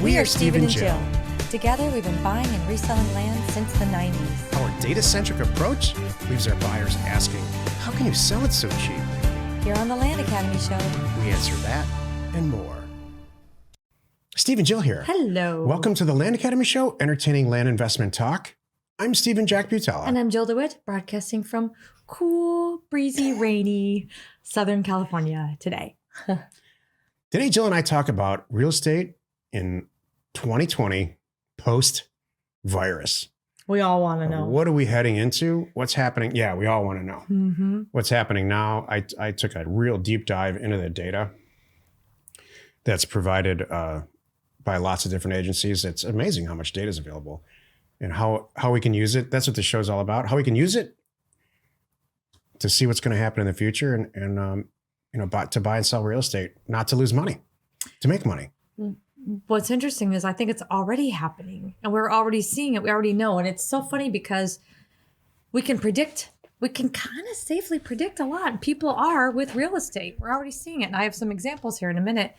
We are Steve and Jill. Together, we've been buying and reselling land since the 90s. Our data-centric approach leaves our buyers asking, how can you sell it so cheap? Here on the Land Academy Show, We answer that and more. Steve and Jill here. Hello. Welcome to the Land Academy Show, entertaining land investment talk. I'm Stephen Jack Butala. And I'm Jill DeWitt, broadcasting from cool, breezy, rainy Southern California today. Today, Jill and I talk about real estate in 2020 post-virus. We all want to know. What are we heading into? What's happening? Yeah, we all want to know. Mm-hmm. What's happening now? I took a real deep dive into the data that's provided by lots of different agencies. It's amazing how much data is available and how we can use it. That's what the show's all about. How we can use it to see what's going to happen in the future and to buy and sell real estate, not to lose money, to make money. What's interesting is I think it's already happening and we're already seeing it. We already know. And it's so funny because we can kind of safely predict a lot. And people are with real estate. We're already seeing it. And I have some examples here in a minute,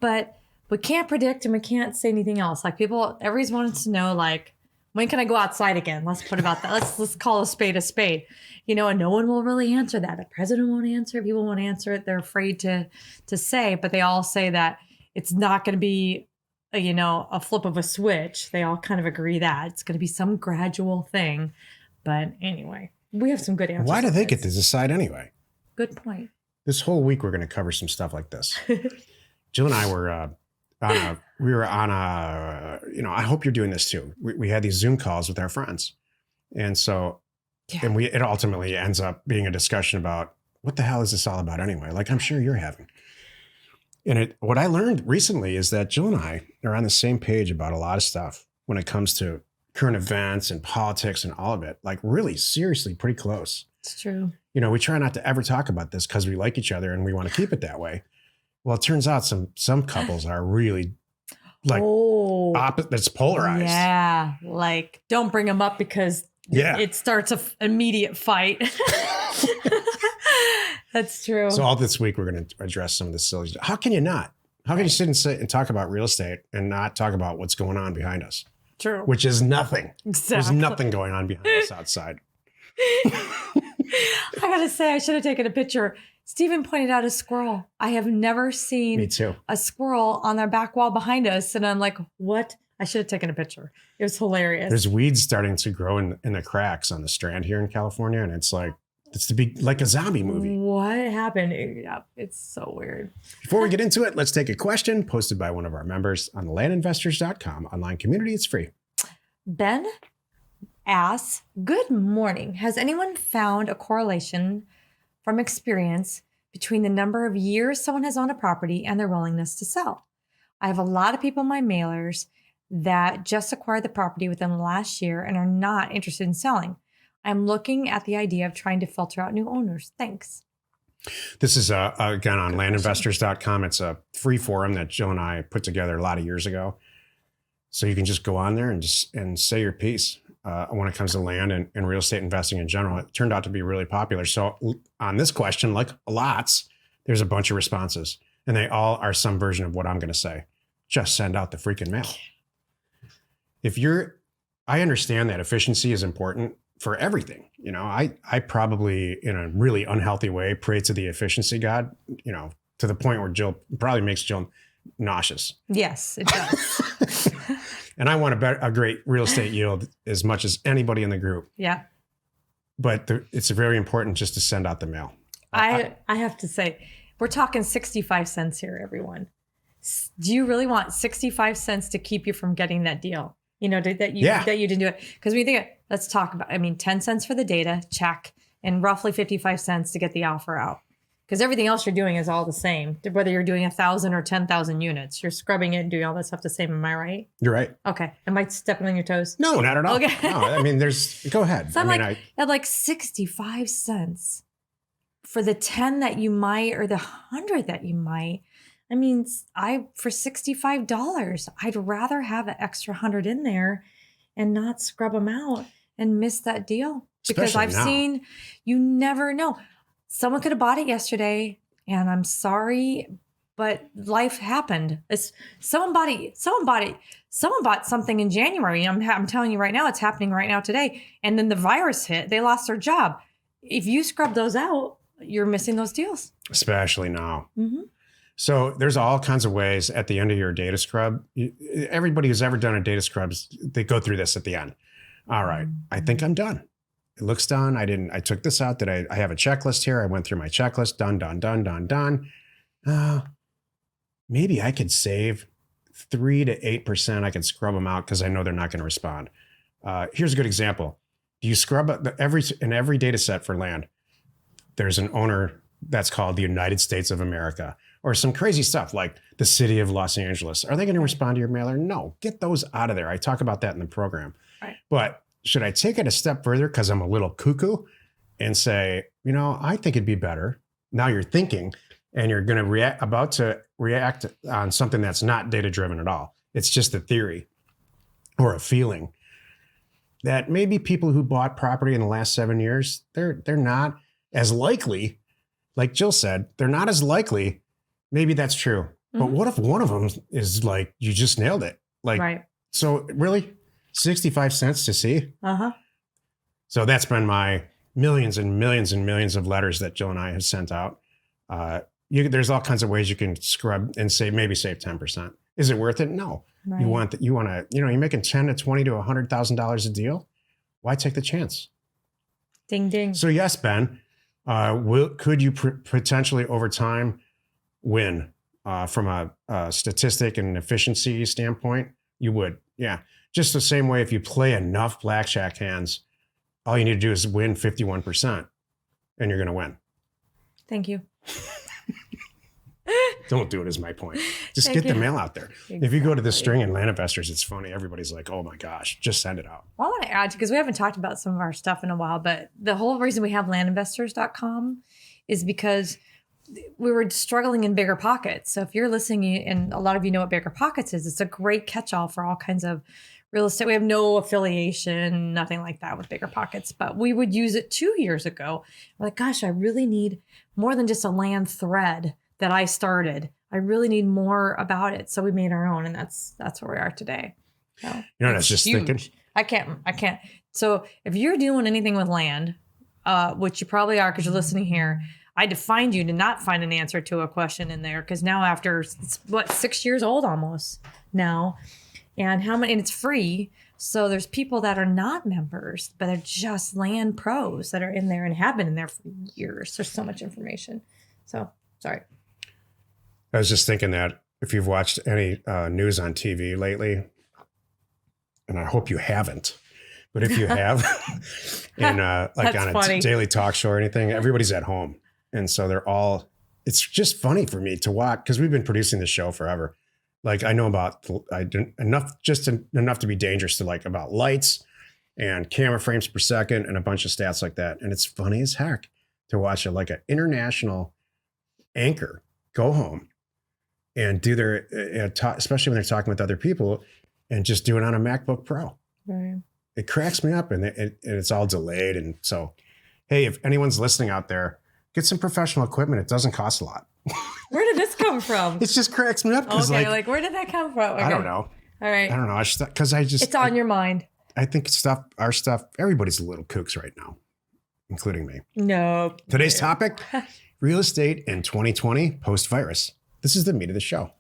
but we can't predict and we can't say anything else. Like everybody's wanting to know, like, when can I go outside again? Let's put about that. Let's call a spade a spade. And no one will really answer that. The president won't answer it. People won't answer it. They're afraid to say, but they all say that it's not going to be, a flip of a switch. They all kind of agree that it's going to be some gradual thing. But anyway, we have some good answers. Why do they get to decide anyway? Good point. This whole week, we're going to cover some stuff like this. Jill and I were I hope you're doing this too. We had these Zoom calls with our friends. And so, it ultimately ends up being a discussion about what the hell is this all about anyway? Like I'm sure you're having. And what I learned recently is that Jill and I are on the same page about a lot of stuff when it comes to current events and politics and all of it, like really seriously pretty close. It's true. We try not to ever talk about this because we like each other and we want to keep it that way. Well, it turns out some couples are really like opposite, that's polarized. Yeah. Like don't bring them up because it starts an immediate fight. That's true. So all this week, we're going to address some of the silly stuff. How can you not? How can you sit and talk about real estate and not talk about what's going on behind us? True. Which is nothing. Exactly. There's nothing going on behind us outside. I got to say, I should have taken a picture. Stephen pointed out a squirrel. I have never seen Me too. a squirrel on their back wall behind us. And I'm like, what? I should have taken a picture. It was hilarious. There's weeds starting to grow in the cracks on the Strand here in California. And it's to be like a zombie movie. What happened? Yeah, it's so weird. Before we get into it, let's take a question posted by one of our members on the LandInvestors.com online community. It's free. Ben asks, good morning. Has anyone found a correlation from experience between the number of years someone has owned a property and their willingness to sell? I have a lot of people in my mailers that just acquired the property within the last year and are not interested in selling. I'm looking at the idea of trying to filter out new owners. Thanks. This is, again, on landinvestors.com. It's a free forum that Jill and I put together a lot of years ago. So you can just go on there and say your piece when it comes to land and real estate investing in general. It turned out to be really popular. So on this question, like lots, there's a bunch of responses. And they all are some version of what I'm going to say. Just send out the freaking mail. I understand that efficiency is important for everything. I probably in a really unhealthy way pray to the efficiency God, to the point where Jill probably makes Jill nauseous. Yes, it does. And I want a great real estate yield as much as anybody in the group. Yeah. But it's very important just to send out the mail. I have to say, we're talking 65 cents here, everyone. Do you really want 65 cents to keep you from getting that deal? That you didn't do it. Because when you think, let's talk about, 10 cents for the data, check, and roughly 55 cents to get the offer out. Because everything else you're doing is all the same. Whether you're doing 1,000 or 10,000 units, you're scrubbing it and doing all that stuff the same. Am I right? You're right. Okay. Am I stepping on your toes? No, not at all. Okay. No, go ahead. So at 65 cents for the 10 that you might, or the 100 that you might. For $65, I'd rather have an extra 100 in there and not scrub them out and miss that deal. Because Especially I've now. seen, you never know. Someone could have bought it yesterday, and I'm sorry, but life happened. Someone bought something in January. I'm telling you right now, it's happening right now today. And then the virus hit. They lost their job. If you scrub those out, you're missing those deals. Especially now. Mm-hmm. So there's all kinds of ways at the end of your data scrub. Everybody who's ever done a data scrub, they go through this at the end. All right, I think I'm done. It looks done. I took this out. I have a checklist here. I went through my checklist. Done. Maybe I could save 3 to 8%. I could scrub them out because I know they're not going to respond. Here's a good example. Do you scrub in every data set for land? There's an owner that's called the United States of America, or some crazy stuff like the city of Los Angeles. Are they going to respond to your mailer? No, get those out of there. I talk about that in the program. Right. But should I take it a step further because I'm a little cuckoo and say, I think it'd be better. Now you're thinking and you're going to react on something that's not data driven at all. It's just a theory or a feeling that maybe people who bought property in the last 7 years, they're not as likely. Like Jill said, they're not as likely. Maybe that's true. Mm-hmm. But what if one of them is like, you just nailed it? Like, right. So really 65 cents to see? Uh-huh. So that's been my millions and millions and millions of letters that Jill and I have sent out. There's all kinds of ways you can scrub and save 10%. Is it worth it? No. Right. You're making 10 to 20 to $100,000 a deal. Why take the chance? Ding, ding. So yes, Ben, could you potentially over time win from a statistic and efficiency standpoint? You would. Yeah. Just the same way if you play enough blackjack hands, all you need to do is win 51% and you're going to win. Thank you. Don't do it is my point. Just get the mail out there. Exactly. If you go to the string in LandInvestors, it's funny. Everybody's like, oh my gosh, just send it out. Well, I want to add, because we haven't talked about some of our stuff in a while, but the whole reason we have LandInvestors.com is because we were struggling in bigger pockets. So if you're listening, and a lot of you know what bigger pockets is, it's a great catch-all for all kinds of real estate. We have no affiliation, nothing like that with bigger pockets, but we would use it 2 years ago. We're like, gosh, I really need more than just a land thread that I started. I really need more about it. So we made our own, and that's where we are today. So I was just huge. Thinking. I can't. So if you're doing anything with land, which you probably are because you're listening here, I defined you to not find an answer to a question in there, because now after, 6 years old almost now, and it's free. So there's people that are not members, but they're just land pros that are in there and have been in there for years. There's so much information. So sorry. I was just thinking that if you've watched any news on TV lately, and I hope you haven't, but if you have, and like on a daily talk show or anything, everybody's at home. And so it's just funny for me to watch, because we've been producing this show forever. Like I know enough to be dangerous to about lights and camera frames per second and a bunch of stats like that. And it's funny as heck to watch an international anchor go home and do their, especially when they're talking with other people, and just do it on a MacBook Pro. Right. It cracks me up, and it's all delayed. And so, hey, if anyone's listening out there, get some professional equipment. It doesn't cost a lot. Where did this come from? It just cracks me up. Okay, where did that come from? Okay. I don't know. All right. I don't know. It's on your mind. I think our stuff, everybody's a little kooks right now, including me. No. Today's topic, real estate in 2020 post-virus. This is the meat of the show.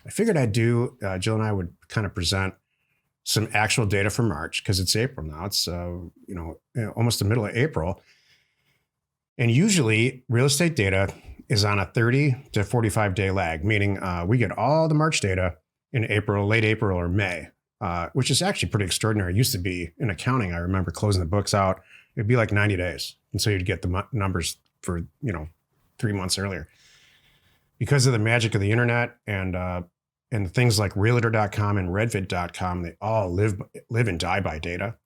I figured Jill and I would kind of present some actual data for March, because it's April now. It's, almost the middle of April. And usually real estate data is on a 30 to 45 day lag, meaning we get all the March data in April, late April or May, which is actually pretty extraordinary. It used to be in accounting. I remember closing the books out. It'd be like 90 days. And so you'd get the numbers for, 3 months earlier. Because of the magic of the internet and things like realtor.com and redfin.com, they all live and die by data.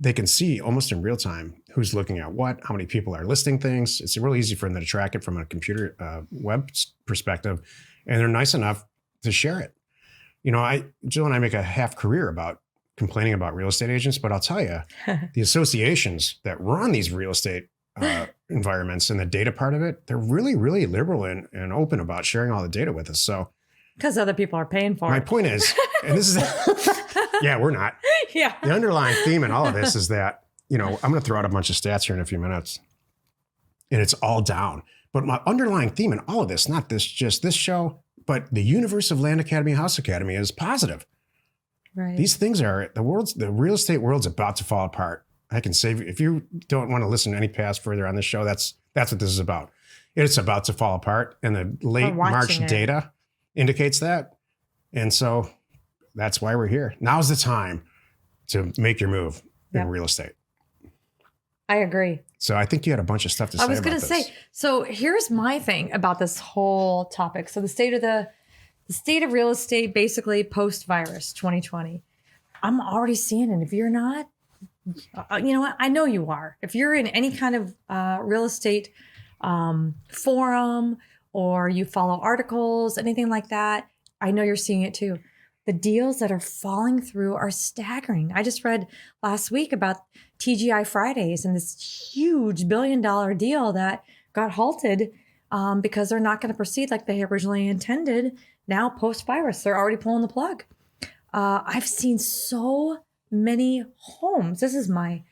They can see almost in real time who's looking at what, how many people are listing things. It's really easy for them to track it from a computer web perspective. And they're nice enough to share it. Jill and I make a half career about complaining about real estate agents, but I'll tell you, the associations that run these real estate environments and the data part of it, they're really, really liberal and open about sharing all the data with us. So Because other people are paying for my it. point is, and this is, yeah, we're not. Yeah. The underlying theme in all of this is that, I'm going to throw out a bunch of stats here in a few minutes, and it's all down. But my underlying theme in all of this, not just this show, but the universe of Land Academy, House Academy is positive. Right. These things are, the real estate world's about to fall apart. I can save you. If you don't want to listen to any past further on this show, that's what this is about. It's about to fall apart. And the late March data indicates that. And so that's why we're here. Now's the time to make your move in real estate. I agree. So I think you had a bunch of stuff to say. I was going to say, so here's my thing about this whole topic. So the state of real estate, basically post-virus 2020, I'm already seeing it. If you're not, you know what? I know you are. If you're in any kind of real estate forum or you follow articles, anything like that, I know you're seeing it too. The deals that are falling through are staggering. I just read last week about TGI Fridays and this huge $1 billion deal that got halted because they're not going to proceed like they originally intended. Now, post-virus, they're already pulling the plug. I've seen so many homes. This is the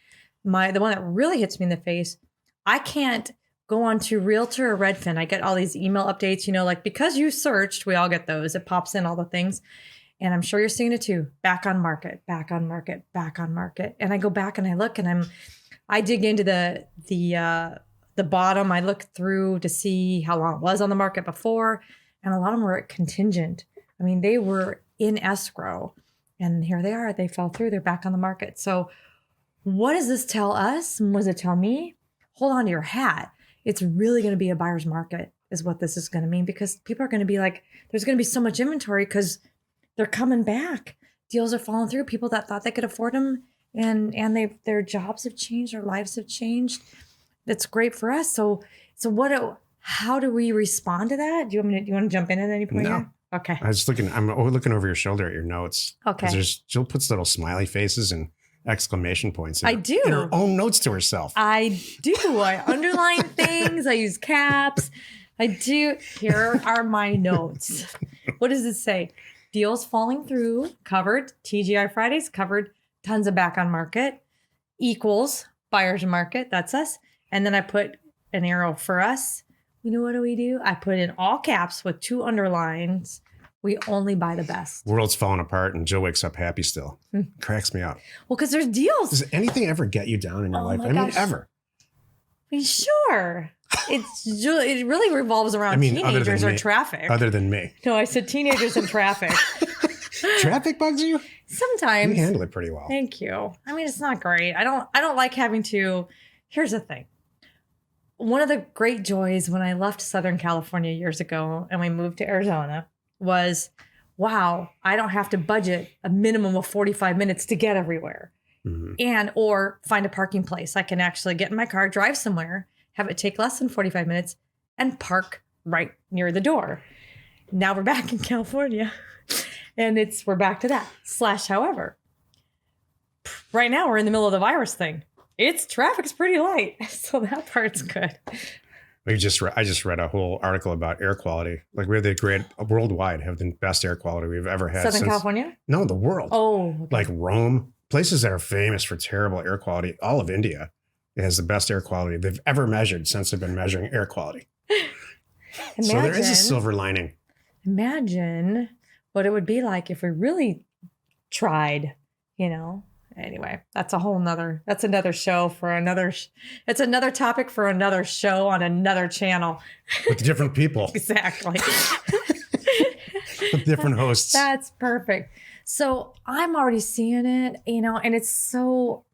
one that really hits me in the face. I can't go on to Realtor or Redfin. I get all these email updates, like because you searched, we all get those. It pops in all the things. And I'm sure you're seeing it too. Back on market, back on market, back on market. And I go back and I look and I dig into the bottom. I look through to see how long it was on the market before. And a lot of them were contingent. I mean, they were in escrow. And here they are. They fell through. They're back on the market. So what does this tell us? What does it tell me? Hold on to your hat. It's really going to be a buyer's market is what this is going to mean, because people are going to be like, there's going to be so much inventory because they're coming back. Deals are falling through. People that thought they could afford them and their jobs have changed, their lives have changed. That's great for us. So how do we respond to that? Do you want to jump in at any point? No. Here? Okay. I'm looking over your shoulder at your notes. Okay. Jill puts little smiley faces and exclamation points. I do. In her own notes to herself. I do. I underline things. I use caps. I do. Here are my notes. What does it say? Deals falling through, covered. TGI Fridays, covered. Tons of back on market. Equals buyer's market. That's us. And then I put an arrow for us. What do we do? I put in all caps with 2 underlines. We only buy the best. World's falling apart and Jill wakes up happy still. Cracks me up. Well, because there's deals. Does anything ever get you down in your life? I mean, ever. Sure. It really revolves around teenagers or traffic. Other than me. No, I said teenagers and traffic. Traffic bugs you? Sometimes. You handle it pretty well. Thank you. I mean, it's not great. I don't like having to. Here's the thing. One of the great joys when I left Southern California years ago and we moved to Arizona was, wow, I don't have to budget a minimum of 45 minutes to get everywhere or find a parking place. I can actually get in my car, drive somewhere, have it take less than 45 minutes and park right near the door. Now we're back in California and we're back to that. However, right now we're in the middle of the virus thing. Traffic's pretty light. So that part's good. I just read a whole article about air quality. Like we're worldwide have the best air quality we've ever had. Southern California? No, the world. Oh. Okay. Like Rome, places that are famous for terrible air quality. All of India has the best air quality they've ever measured since they've been measuring air quality. So there is a silver lining. Imagine what it would be like if we really tried, Anyway, that's another show for it's another topic for another show on another channel. With different people. Exactly. With different hosts. That's perfect. So I'm already seeing it, and it's so,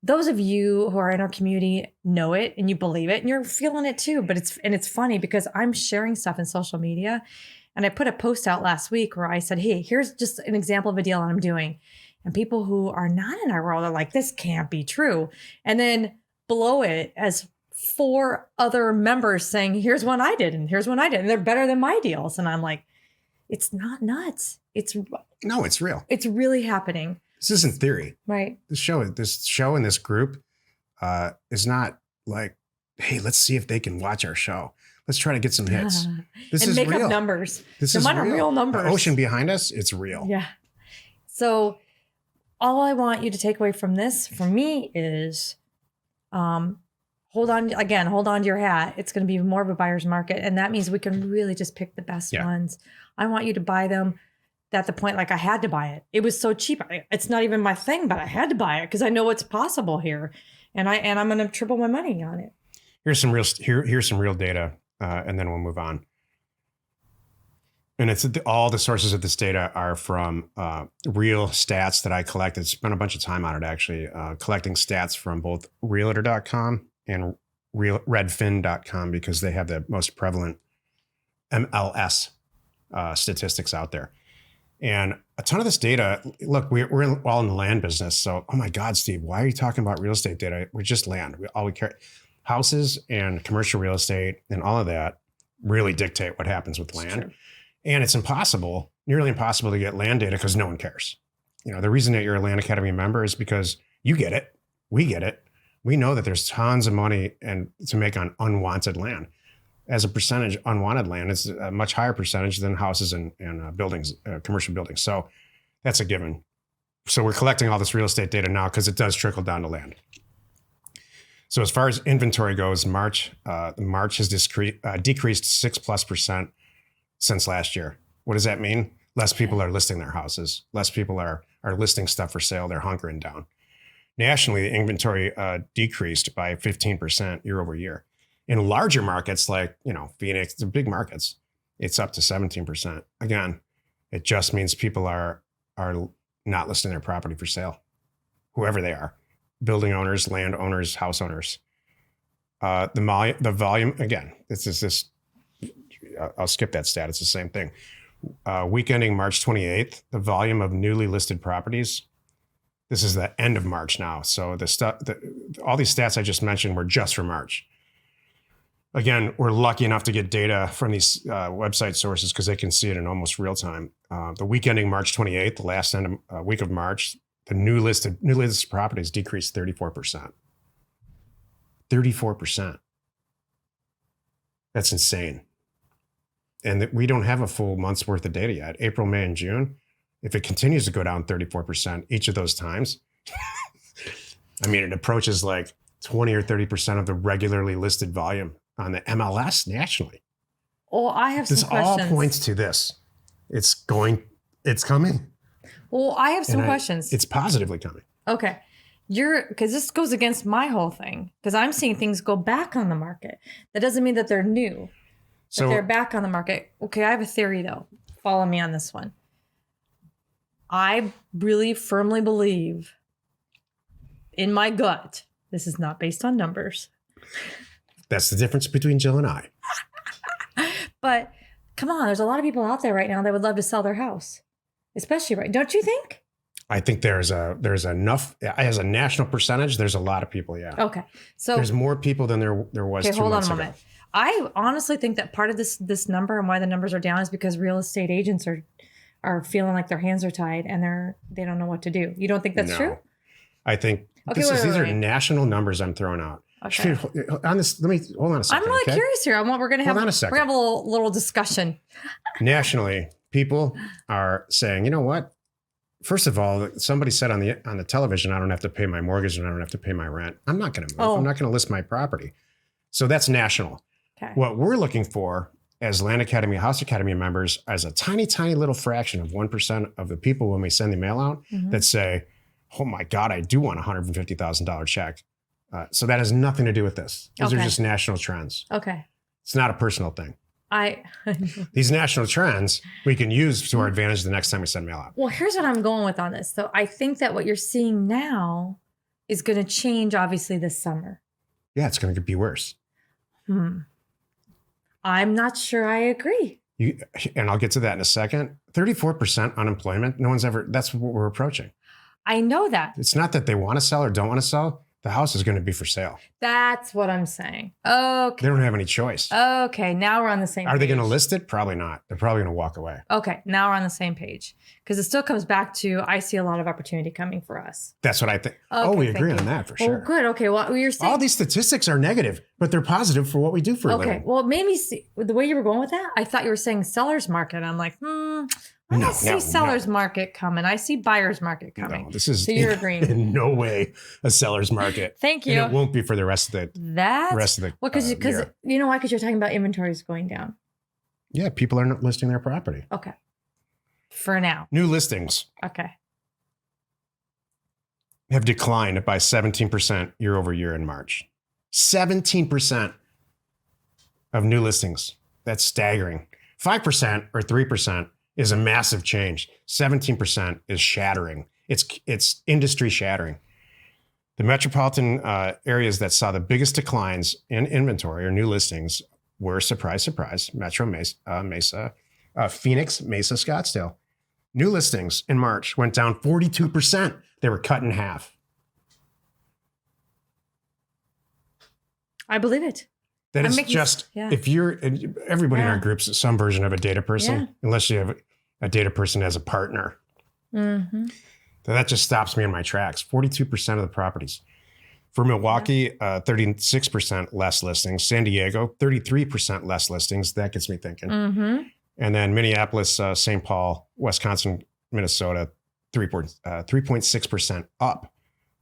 those of you who are in our community know it and you believe it and you're feeling it too. But it's funny because I'm sharing stuff in social media, and I put a post out last week where I said, hey, here's just an example of a deal I'm doing. And people who are not in our world are like, this can't be true. And then below it as 4 other members saying, here's one I did and here's one I did. And they're better than my deals. And I'm like, it's not nuts. No, it's real. It's really happening. This isn't theory. Right. This show and this group is not like hey, let's see if they can watch our show. Let's try to get some hits. This and is make real. up numbers. This No is matter real numbers. The ocean behind us, it's real. Yeah. So all I want you to take away from this, for me, is hold on to your hat. It's going to be more of a buyer's market. And that means we can really just pick the best ones. I want you to buy them at the point, like I had to buy it. It was so cheap. It's not even my thing, but I had to buy it because I know what's possible here. And I'm going to triple my money on it. Here's some real data, and then we'll move on. And it's all the sources of this data are from real stats that I collected. Spent a bunch of time on it, actually, collecting stats from both Realtor.com and Redfin.com because they have the most prevalent MLS statistics out there. And a ton of this data, look, we're all in the land business. So, oh my God, Steve, why are you talking about real estate data? We're just land. All we care. Houses and commercial real estate and all of that really dictate what happens with land. And it's nearly impossible to get land data because no one cares. The reason that you're a Land Academy member is because you get it. We get it. We know that there's tons of money to make on unwanted land. As a percentage, unwanted land is a much higher percentage than houses and buildings, commercial buildings. So that's a given. So we're collecting all this real estate data now because it does trickle down to land. So as far as inventory goes, March has decreased 6+% since last year. What does that mean? Less people are listing their houses. Less people are listing stuff for sale. They're hunkering down. Nationally, the inventory decreased by 15% year over year. In larger markets like, Phoenix, the big markets, it's up to 17%. Again, it just means people are not listing their property for sale, whoever they are, building owners, land owners, house owners. The volume, again, I'll skip that stat. It's the same thing. Week ending March 28th, the volume of newly listed properties, this is the end of March now. So all these stats I just mentioned were just for March. Again, we're lucky enough to get data from these website sources because they can see it in almost real time. The week ending March 28th, the last week of March, the new listed properties decreased 34%. 34%. That's insane. And we don't have a full month's worth of data yet. April, May, and June. If it continues to go down 34% each of those times, it approaches like 20 or 30% of the regularly listed volume on the MLS nationally. Well, I have some questions. This all points to this. It's coming. Well, I have some questions. It's positively coming. Okay. Because this goes against my whole thing. Because I'm seeing things go back on the market. That doesn't mean that they're new. So they're back on the market. Okay, I have a theory though. Follow me on this one. I really firmly believe in my gut, this is not based on numbers. That's the difference between Jill and I. But come on, there's a lot of people out there right now that would love to sell their house. Especially right. Don't you think? I think there's enough as a national percentage. There's a lot of people. Yeah. Okay. So there's more people than there was 2 months ago. I honestly think that part of this number and why the numbers are down is because real estate agents are feeling like their hands are tied and they don't know what to do. You don't think that's true? I think these are national numbers I'm throwing out. Okay. On this, let me hold on a second. I'm really curious here. We're gonna have a little discussion. Nationally, people are saying, you know what? First of all, somebody said on the television, I don't have to pay my mortgage and I don't have to pay my rent. I'm not going to move. I'm not going to list my property. So that's national. Okay. What we're looking for as Land Academy, House Academy members, as a tiny, tiny little fraction of 1% of the people when we send the mail out that say, oh my God, I do want a $150,000 check. So that has nothing to do with this. These are just national trends. Okay. It's not a personal thing. These national trends we can use to our advantage the next time we send mail out. Well, here's what I'm going with on this. So I think that what you're seeing now is going to change, obviously, this summer. Yeah, it's going to be worse. I'm not sure I agree. And I'll get to that in a second. 34% unemployment. That's what we're approaching. I know that. It's not that they want to sell or don't want to sell. the house is going to be for sale. That's what I'm saying. Okay. They don't have any choice. Okay. Now we're on the same page. Are they going to list it? Probably not. They're probably going to walk away. Okay. Now we're on the same page. Because it still comes back to, I see a lot of opportunity coming for us. That's what I think. Okay, we thank agree you. on that for Well, sure. good. Okay. Well, you're saying. All these statistics are negative, but they're positive for what we do for a Okay. living. Well, it made me see the way you were going with that. I thought you were saying seller's market. I'm like, I don't see seller's market coming. I see buyer's market coming. No, this is so you're agreeing. In no way a seller's market. Thank you. And it won't be for the rest of the well, because year. you know why? Because you're talking about inventories going down. Yeah, people are not listing their property. Okay. For now. New listings Okay. have declined by 17% year over year in March. 17% of new listings. That's staggering. 5% or 3% is a massive change. 17% is shattering. It's industry shattering. The metropolitan areas that saw the biggest declines in inventory or new listings were, surprise, surprise, Metro Mesa, Phoenix, Mesa, Scottsdale. New listings in March went down 42%. They were cut in half. I believe it. That is just, if you're, everybody in our group's some version of a data person, unless you have a data person as a partner. Mm-hmm. So that just stops me in my tracks. 42% of the properties. For Milwaukee, 36% less listings. San Diego, 33% less listings. That gets me thinking. Mm-hmm. And then Minneapolis, St. Paul, Wisconsin, Minnesota, 3.6% up.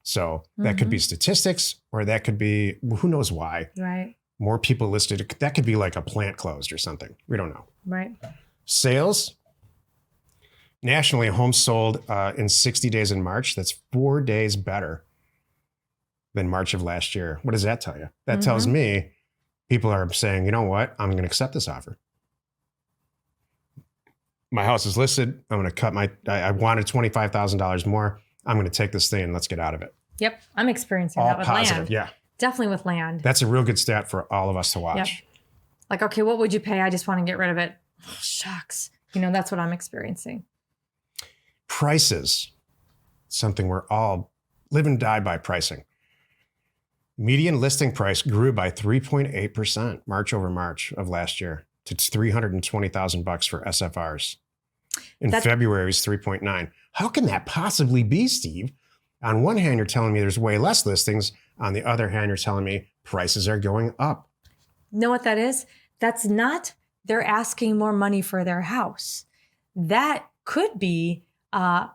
So that could be statistics, or that could be, who knows why. Right. More people listed. That could be like a plant closed or something. We don't know. Right. Sales. Nationally, homes sold in 60 days in March. That's 4 days better than March of last year. What does that tell you? That tells me people are saying, you know what? I'm going to accept this offer. My house is listed. I'm going to cut I wanted $25,000 more. I'm going to take this thing and let's get out of it. Yep. I'm experiencing All that with positive, land. yeah. Definitely with land. That's a real good stat for all of us to watch. Yep. Like, okay, what would you pay? I just want to get rid of it. Oh, shucks. That's what I'm experiencing. Prices. Something we're all live and die by pricing. Median listing price grew by 3.8% March over March of last year to $320,000 for SFRs. In February, it was 3.9. How can that possibly be, Steve? On one hand, you're telling me there's way less listings. On the other hand, you're telling me prices are going up. Know what that is? That's not they're asking more money for their house. That could be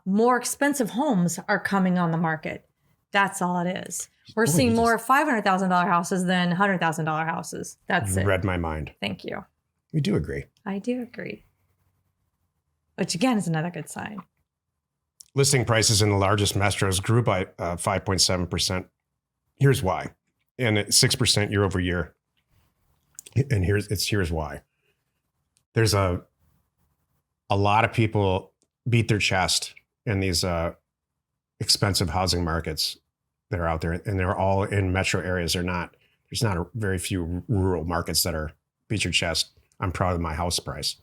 more expensive homes are coming on the market. That's all it is. We're seeing more $500,000 houses than $100,000 houses. That's it. Read my mind. Thank you. We do agree. I do agree. Which again is another good sign. Listing prices in the largest metros grew by 5.7%. Here's why. And 6% year over year. And here's why. There's a lot of people beat their chest in these expensive housing markets that are out there, and they're all in metro areas. There's not a very few rural markets that are beat your chest. I'm proud of my house price.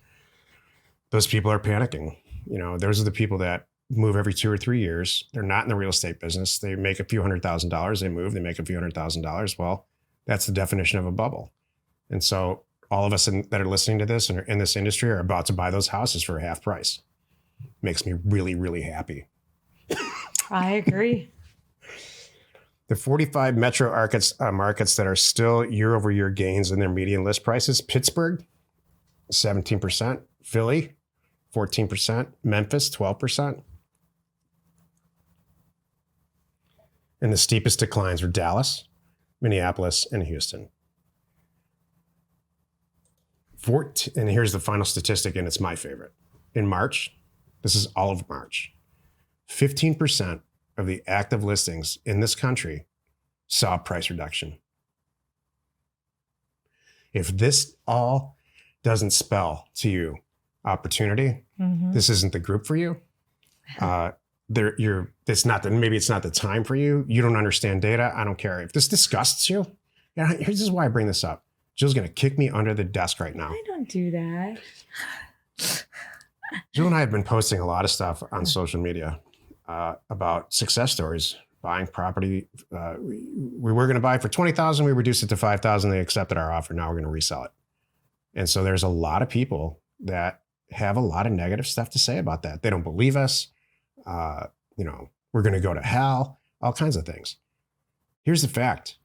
Those people are panicking. Those are the people that move every 2 or 3 years. They're not in the real estate business. They make a few $100,000. They move, they make a few $100,000. Well, that's the definition of a bubble. And so all of us that are listening to this and are in this industry are about to buy those houses for half price. Makes me really, really happy. I agree. The 45 metro markets that are still year over year gains in their median list prices: Pittsburgh, 17%, Philly, 14%, Memphis, 12%. And the steepest declines were Dallas, Minneapolis, and Houston. And here's the final statistic, and it's my favorite. In March, this is all of March, 15% of the active listings in this country saw a price reduction. If this all doesn't spell to you opportunity, this isn't the group for you. It's not maybe it's not the time for you. You don't understand data. I don't care. If this disgusts you, this is why I bring this up. Jill's going to kick me under the desk right now. I don't do that. Jill and I have been posting a lot of stuff on social media about success stories buying property. We were going to buy for $20,000. We reduced it to $5,000. They accepted our offer. Now we're going to resell it. And so there's a lot of people that have a lot of negative stuff to say about that. They don't believe us. We're going to go to hell, all kinds of things. Here's the fact.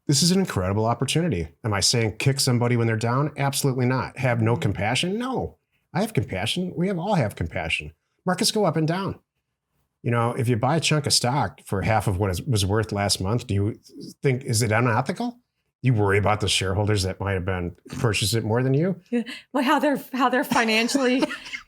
This is an incredible opportunity. Am I saying kick somebody when they're down? Absolutely not. Have no compassion? No. I have compassion. We all have compassion. Markets go up and down. If you buy a chunk of stock for half of what it was worth last month, do you think, is it unethical? You worry about the shareholders that might have been purchased it more than you? Well, how they're financially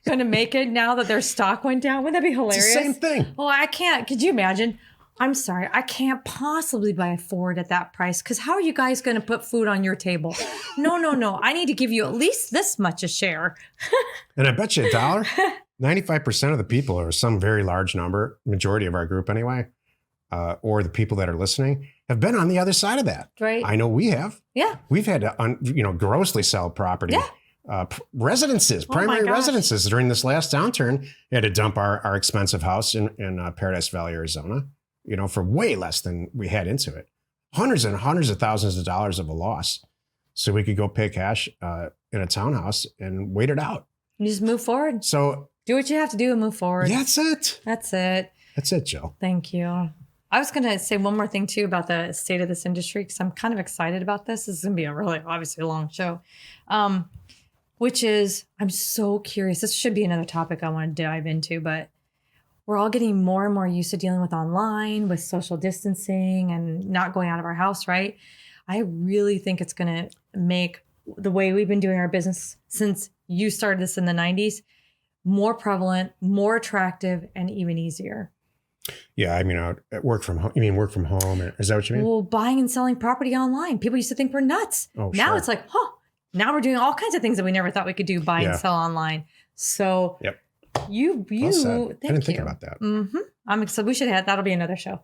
going to make it now that their stock went down? Wouldn't that be hilarious? It's the same thing. Well, I can't. Could you imagine? I'm sorry. I can't possibly buy a Ford at that price because how are you guys going to put food on your table? No. I need to give you at least this much a share. And I bet you $1, 95% of the people, or some very large number, majority of our group anyway, or the people that are listening, have been on the other side of that. Right. I know we have. Yeah. We've had to, grossly sell property. Yeah. Residences, primary residences during this last downturn. We had to dump our expensive house in Paradise Valley, Arizona, for way less than we had into it. Hundreds and hundreds of thousands of dollars of a loss. So we could go pay cash in a townhouse and wait it out. You just move forward. So do what you have to do and move forward. Yeah, that's it. That's it. That's it, Jill. Thank you. I was going to say one more thing, too, about the state of this industry, because I'm kind of excited about this. This is going to be a really, obviously, long show, which is, I'm so curious. This should be another topic I want to dive into, but we're all getting more and more used to dealing with online, with social distancing and not going out of our house, right? I really think it's going to make the way we've been doing our business since you started this in the 90s more prevalent, more attractive, and even easier. Yeah, I mean, work from home. You mean work from home? Is that what you mean? Well, buying and selling property online. People used to think we're nuts. Oh, now sure. it's like, now we're doing all kinds of things that we never thought we could do, buy and sell online. So yep. you, I didn't think about that. Mm-hmm. I'm excited. We should have, that'll be another show.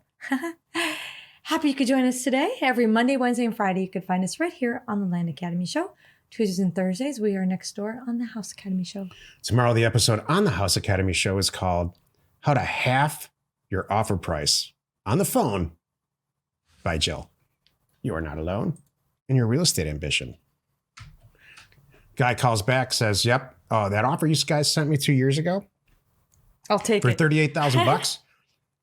Happy you could join us today. Every Monday, Wednesday, and Friday, you could find us right here on the Land Academy Show. Tuesdays and Thursdays, we are next door on the House Academy Show. Tomorrow, the episode on the House Academy Show is called How to Half Your Offer Price on the Phone by Jill. You are not alone in your real estate ambition. Guy calls back, says, yep, that offer you guys sent me 2 years ago. I'll take for it. $38,000.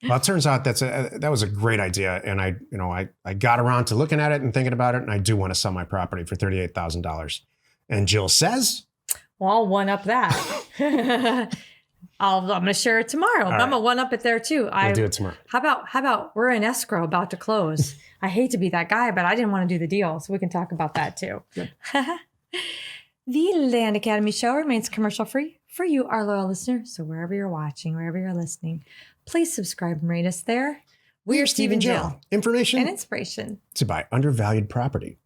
Well, it turns out that was a great idea. And I got around to looking at it and thinking about it. And I do want to sell my property for $38,000. And Jill says, well, I'll one up that. I'm going to share it tomorrow. I'm going to one up it there too. We'll do it tomorrow. How about we're in escrow about to close. I hate to be that guy, but I didn't want to do the deal. So we can talk about that too. The Land Academy Show remains commercial free for you, our loyal listener. So wherever you're watching, wherever you're listening, please subscribe and rate us there. We are Steve and Jill. Information and inspiration to buy undervalued property.